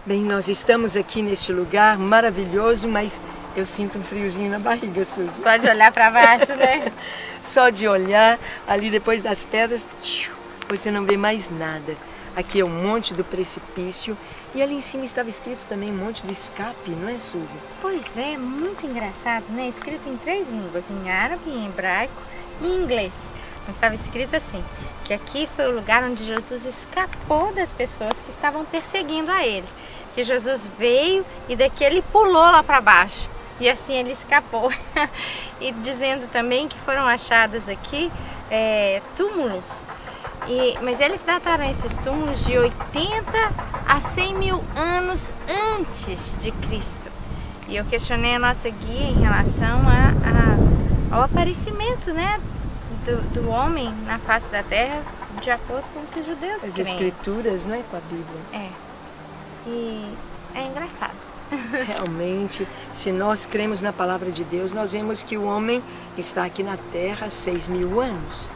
Bem, nós estamos aqui neste lugar maravilhoso, mas eu sinto um friozinho na barriga, Suzy. Só de olhar para baixo, né? Só de olhar ali depois das pedras, você não vê mais nada. Aqui é o Monte do Precipício e ali em cima estava escrito também Monte do Escape, não é, Suzy? Pois é, muito engraçado, né? Escrito em 3 línguas, em árabe, em hebraico e em inglês. Mas estava escrito assim, que aqui foi o lugar onde Jesus escapou das pessoas que estavam perseguindo a ele. Que Jesus veio e daqui ele pulou lá para baixo. E assim ele escapou. E dizendo também que foram achados aqui túmulos. Mas eles dataram esses túmulos de 80 a 100 mil anos antes de Cristo. E eu questionei a nossa guia em relação ao aparecimento, né, do homem na face da terra, de acordo com o que os judeus creem. As escrituras, não é, com a Bíblia. É. E é engraçado. Realmente, se nós cremos na palavra de Deus, nós vemos que o homem está aqui na terra há 6 mil anos.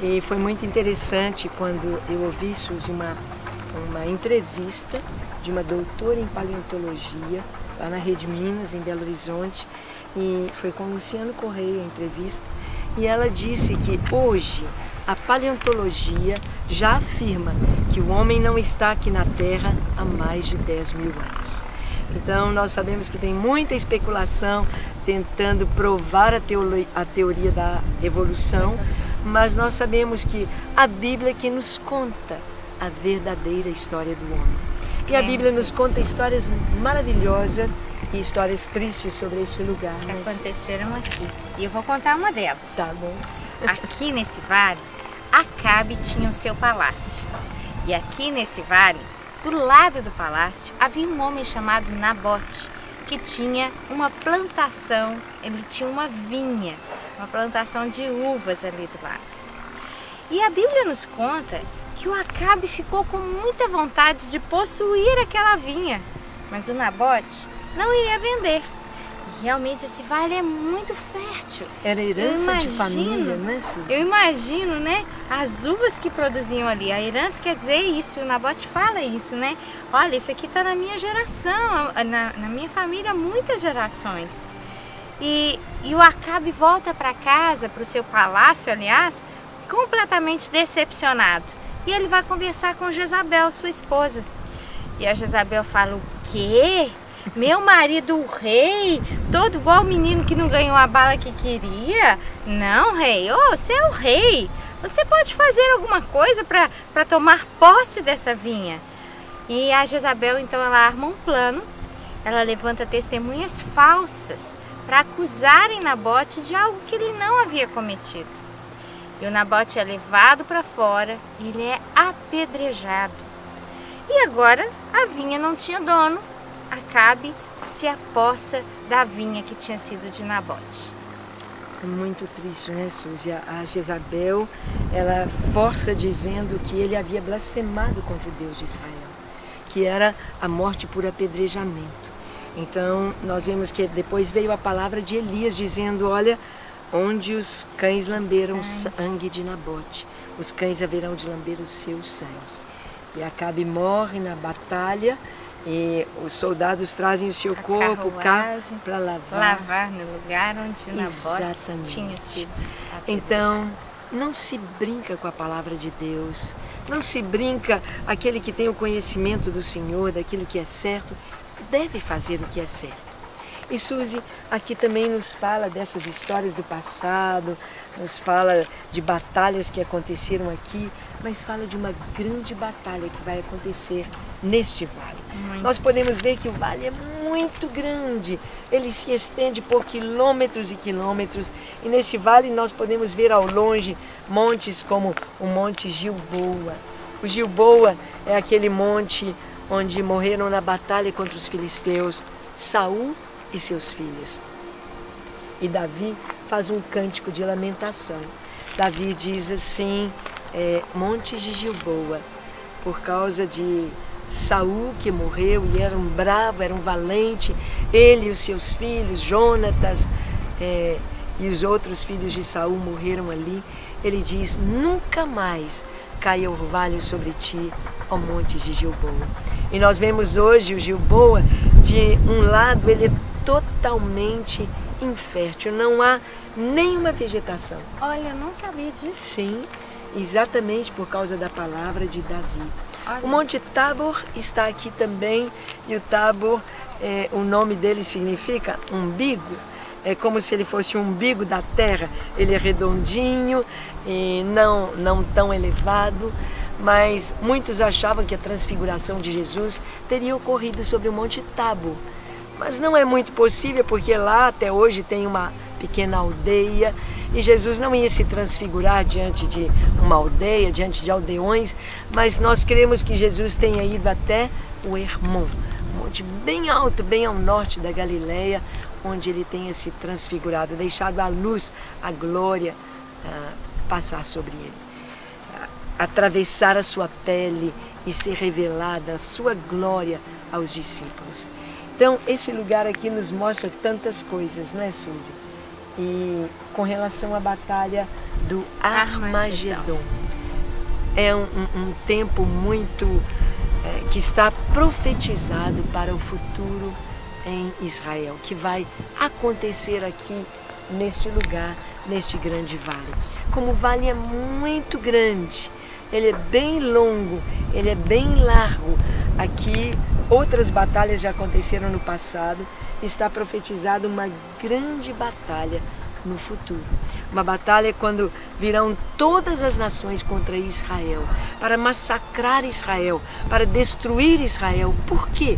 E foi muito interessante quando eu ouvi, Suzy, uma entrevista de uma doutora em paleontologia, lá na Rede Minas, em Belo Horizonte, e foi com Luciano Correia a entrevista, e ela disse que hoje a paleontologia já afirma que o homem não está aqui na Terra há mais de 10 mil anos. Então nós sabemos que tem muita especulação tentando provar a teoria da evolução, mas nós sabemos que a Bíblia é que nos conta a verdadeira história do homem. E a Bíblia nos conta histórias maravilhosas e histórias tristes sobre esse lugar. Que aconteceram aqui. E eu vou contar uma delas. Tá bom. Aqui nesse vale, Acabe tinha o seu palácio. E aqui nesse vale, do lado do palácio, havia um homem chamado Nabote, que tinha uma plantação, ele tinha uma vinha, uma plantação de uvas ali do lado. E a Bíblia nos conta que o Acabe ficou com muita vontade de possuir aquela vinha, mas o Nabote não iria vender. E realmente esse vale é muito fértil. Era herança de família, não é, Suzy? Eu imagino, né, as uvas que produziam ali. A herança quer dizer isso, o Nabote fala isso, né? Olha, isso aqui está na minha geração, na minha família há muitas gerações. E o Acabe volta para casa, para o seu palácio, aliás, completamente decepcionado. E ele vai conversar com Jezabel, sua esposa. E a Jezabel fala, o quê? Meu marido, o rei, todo igual o menino que não ganhou a bala que queria? Não, rei, você é o rei. Você pode fazer alguma coisa para tomar posse dessa vinha. E a Jezabel, então, ela arma um plano. Ela levanta testemunhas falsas para acusarem Nabote de algo que ele não havia cometido. E o Nabote é levado para fora e ele é apedrejado. E agora a vinha não tinha dono. Acabe se apossa da vinha que tinha sido de Nabote. É muito triste, né, Suzy? A Jezabel, ela força dizendo que ele havia blasfemado contra o Deus de Israel, que era a morte por apedrejamento. Então, nós vemos que depois veio a palavra de Elias dizendo, olha, onde os cães lamberam o sangue de Nabote, os cães haverão de lamber o seu sangue. E Acabe morre na batalha, e os soldados trazem o seu corpo, o carro, para lavar no lugar onde o Nabote tinha sido apedrejado. Então, não se brinca com a palavra de Deus, não se brinca aquele que tem o conhecimento do Senhor, daquilo que é certo, deve fazer o que é certo. E Suzy aqui também nos fala dessas histórias do passado, nos fala de batalhas que aconteceram aqui, mas fala de uma grande batalha que vai acontecer neste vale. Nós podemos ver que o vale é muito grande, ele se estende por quilômetros e quilômetros, e neste vale nós podemos ver ao longe montes como o Monte Gilboa. O Gilboa é aquele monte onde morreram na batalha contra os filisteus Saul e seus filhos. E Davi faz um cântico de lamentação. Davi diz assim, Montes de Gilboa, por causa de Saul que morreu e era um bravo, era um valente, ele e os seus filhos, Jonatas e os outros filhos de Saul morreram ali. Ele diz, nunca mais caia orvalho sobre ti, ó Montes de Gilboa. E nós vemos hoje o Gilboa, de um lado ele é totalmente infértil, não há nenhuma vegetação. Olha, eu não sabia disso. Sim, exatamente por causa da palavra de Davi. Olha O Monte Tabor está aqui também, e o Tabor, o nome dele significa umbigo. É como se ele fosse o umbigo da terra. Ele é redondinho e não tão elevado, mas muitos achavam que a transfiguração de Jesus teria ocorrido sobre o Monte Tabor. Mas não é muito possível, porque lá até hoje tem uma pequena aldeia e Jesus não ia se transfigurar diante de uma aldeia, diante de aldeões, mas nós cremos que Jesus tenha ido até o Hermon, um monte bem alto, bem ao norte da Galileia, onde ele tenha se transfigurado, deixado a luz, a glória passar sobre ele, atravessar a sua pele e ser revelada a sua glória aos discípulos. Então, esse lugar aqui nos mostra tantas coisas, não é, Suzy? E com relação à batalha do Armagedon, é um tempo muito que está profetizado para o futuro em Israel, que vai acontecer aqui neste lugar, neste grande vale. Como o vale é muito grande, ele é bem longo, ele é bem largo, aqui outras batalhas já aconteceram no passado, está profetizada uma grande batalha no futuro. Uma batalha quando virão todas as nações contra Israel, para massacrar Israel, para destruir Israel. Por quê?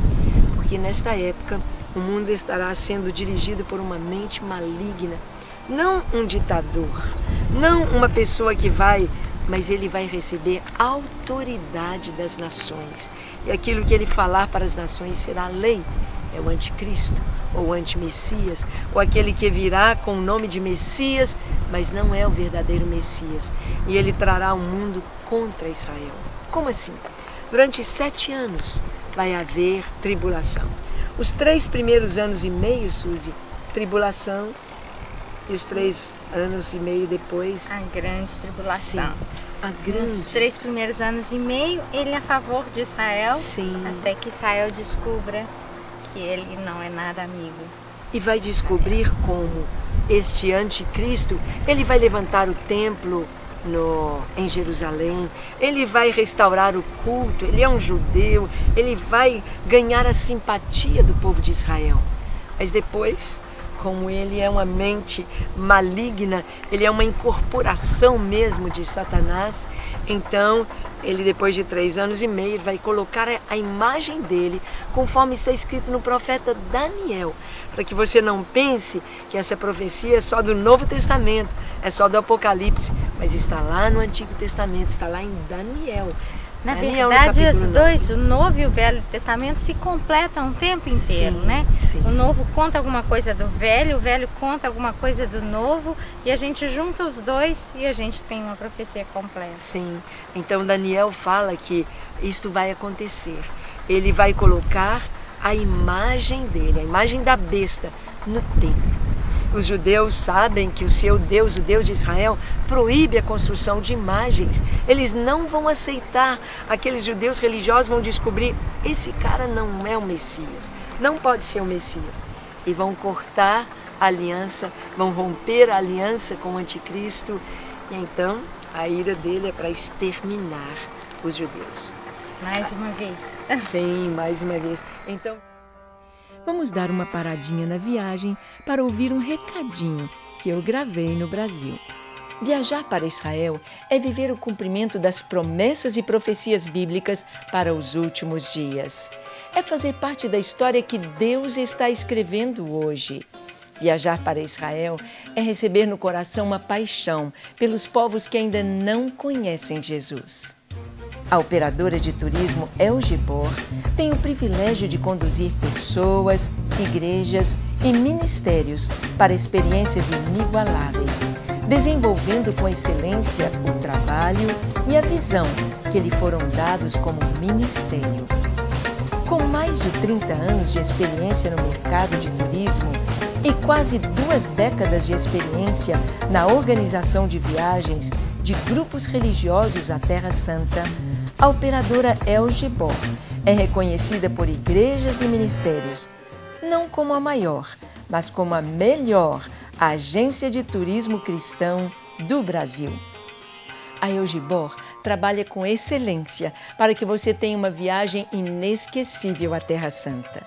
Porque nesta época o mundo estará sendo dirigido por uma mente maligna, não um ditador, não uma pessoa que vai, mas ele vai receber autoridade das nações. E aquilo que ele falar para as nações será lei. É o anticristo, ou o antimessias, ou aquele que virá com o nome de Messias, mas não é o verdadeiro Messias. E ele trará o mundo contra Israel. Como assim? Durante 7 anos vai haver tribulação. Os 3 primeiros anos e meio, Suzy, tribulação, e os 3 anos e meio depois... A grande tribulação. Sim, a grande... Nos 3 primeiros anos e meio, ele é a favor de Israel, Sim. Até que Israel descubra que ele não é nada amigo. E vai descobrir como este anticristo, ele vai levantar o templo em Jerusalém, ele vai restaurar o culto, ele é um judeu, ele vai ganhar a simpatia do povo de Israel. Mas depois, como ele é uma mente maligna, ele é uma incorporação mesmo de Satanás, então ele depois de 3 anos e meio vai colocar a imagem dele, conforme está escrito no profeta Daniel, para que você não pense que essa profecia é só do Novo Testamento, é só do Apocalipse, mas está lá no Antigo Testamento, está lá em Daniel. Na verdade, os dois, o Novo e o Velho Testamento, se completam o tempo inteiro, sim, né? Sim. O Novo conta alguma coisa do Velho, o Velho conta alguma coisa do Novo, e a gente junta os dois e a gente tem uma profecia completa. Sim, então Daniel fala que isto vai acontecer. Ele vai colocar a imagem dele, a imagem da besta, no templo. Os judeus sabem que o seu Deus, o Deus de Israel, proíbe a construção de imagens. Eles não vão aceitar. Aqueles judeus religiosos vão descobrir, esse cara não é o Messias, não pode ser o Messias. E vão cortar a aliança, vão romper a aliança com o anticristo. E então a ira dele é para exterminar os judeus. Mais uma vez. Sim, mais uma vez. Então... Vamos dar uma paradinha na viagem para ouvir um recadinho que eu gravei no Brasil. Viajar para Israel é viver o cumprimento das promessas e profecias bíblicas para os últimos dias. É fazer parte da história que Deus está escrevendo hoje. Viajar para Israel é receber no coração uma paixão pelos povos que ainda não conhecem Jesus. A operadora de turismo El Gibor tem o privilégio de conduzir pessoas, igrejas e ministérios para experiências inigualáveis, desenvolvendo com excelência o trabalho e a visão que lhe foram dados como ministério. Com mais de 30 anos de experiência no mercado de turismo e quase 2 décadas de experiência na organização de viagens, de grupos religiosos à Terra Santa, a operadora El-Gibor é reconhecida por igrejas e ministérios, não como a maior, mas como a melhor agência de turismo cristão do Brasil. A El-Gibor trabalha com excelência para que você tenha uma viagem inesquecível à Terra Santa.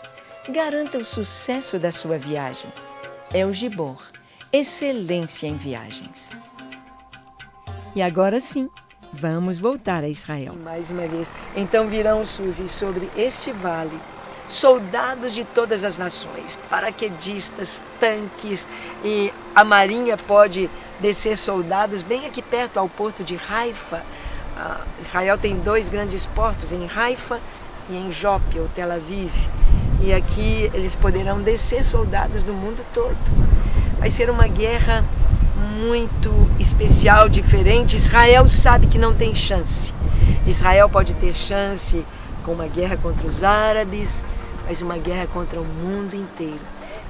Garanta o sucesso da sua viagem. El-Gibor, excelência em viagens. E agora sim, vamos voltar a Israel. Mais uma vez. Então virão, Suzy, sobre este vale, soldados de todas as nações, paraquedistas, tanques, e a marinha pode descer soldados bem aqui perto ao porto de Haifa. Israel tem 2 grandes portos, em Haifa e em Jope, ou Tel Aviv. E aqui eles poderão descer soldados do mundo todo. Vai ser uma guerra muito especial, diferente. Israel sabe que não tem chance. Israel pode ter chance com uma guerra contra os árabes, mas uma guerra contra o mundo inteiro.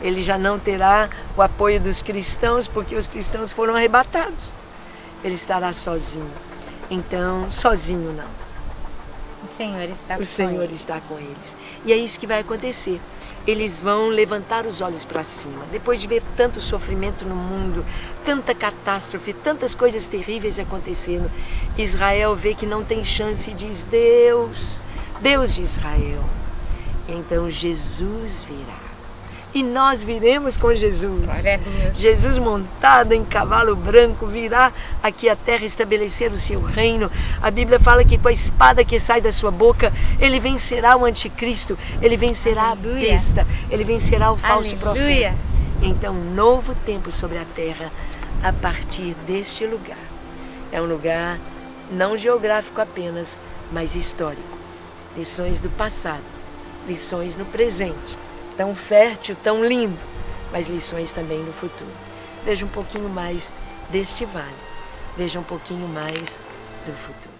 Ele já não terá o apoio dos cristãos, porque os cristãos foram arrebatados. Ele estará sozinho. Então, sozinho não. O Senhor está com eles. E é isso que vai acontecer. Eles vão levantar os olhos para cima. Depois de ver tanto sofrimento no mundo, tanta catástrofe, tantas coisas terríveis acontecendo, Israel vê que não tem chance e diz: Deus, Deus de Israel. Então Jesus virá. E nós viremos com Jesus. Glória a Deus. Jesus montado em cavalo branco virá aqui à terra estabelecer o seu reino. A Bíblia fala que com a espada que sai da sua boca, ele vencerá o anticristo, ele vencerá Aleluia. a besta, ele vencerá o falso Aleluia. profeta. Então, um novo tempo sobre a terra a partir deste lugar. É um lugar não geográfico apenas, mas histórico. Lições do passado, lições no presente. Tão fértil, tão lindo, mas lições também no futuro. Veja um pouquinho mais deste vale, veja um pouquinho mais do futuro.